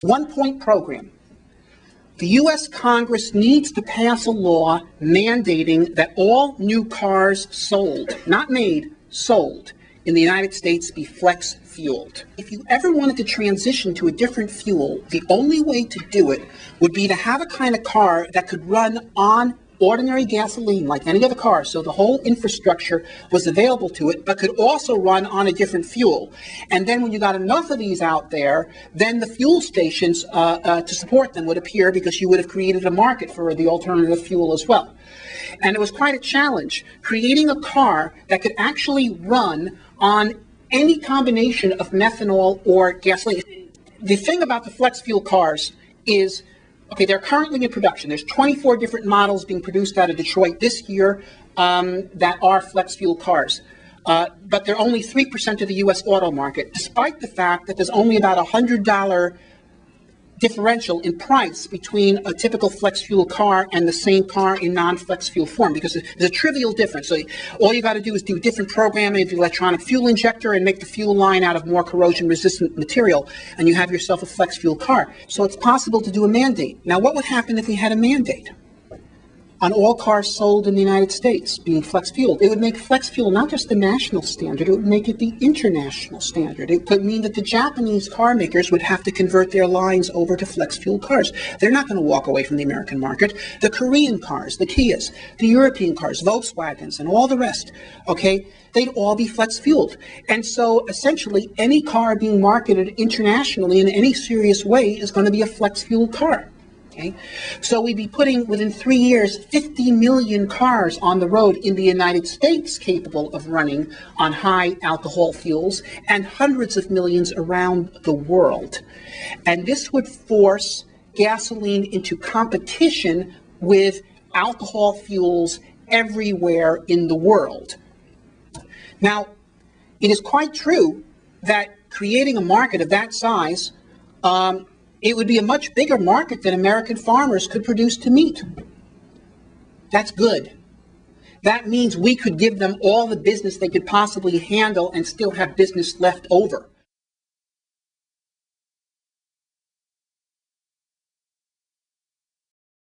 One-point program. The U.S. Congress needs to pass a law mandating that all new cars sold, not made, sold, in the United States be flex-fueled. If you ever wanted to transition to a different fuel, the only way to do it would be to have a kind of car that could run on ordinary gasoline like any other car, so the whole infrastructure was available to it, but could also run on a different fuel. And then when you got enough of these out there, then the fuel stations to support them would appear, because you would have created a market for the alternative fuel as well. And it was quite a challenge, creating a car that could actually run on any combination of methanol or gasoline. The thing about the flex fuel cars is, okay, they're currently in production. There's 24 different models being produced out of Detroit this year that are flex fuel cars. But they're only 3% of the U.S. auto market, despite the fact that there's only about $100 differential in price between a typical flex fuel car and the same car in non-flex fuel form, because there's a trivial difference. So all you got to do is do different programming of the electronic fuel injector and make the fuel line out of more corrosion-resistant material, and you have yourself a flex fuel car. So it's possible to do a mandate. Now, what would happen if we had a mandate on all cars sold in the United States being flex fueled? It would make flex fuel not just the national standard, it would make it the international standard. It could mean that the Japanese car makers would have to convert their lines over to flex fuel cars. They're not going to walk away from the American market. The Korean cars, the Kias, the European cars, Volkswagens, and all the rest, okay, they'd all be flex fueled. And so essentially any car being marketed internationally in any serious way is going to be a flex fuel car. Okay. So we'd be putting, within 3 years, 50 million cars on the road in the United States capable of running on high alcohol fuels, and hundreds of millions around the world. And this would force gasoline into competition with alcohol fuels everywhere in the world. Now, it is quite true that creating a market of that size, it would be a much bigger market than American farmers could produce to meet. That's good. That means we could give them all the business they could possibly handle and still have business left over.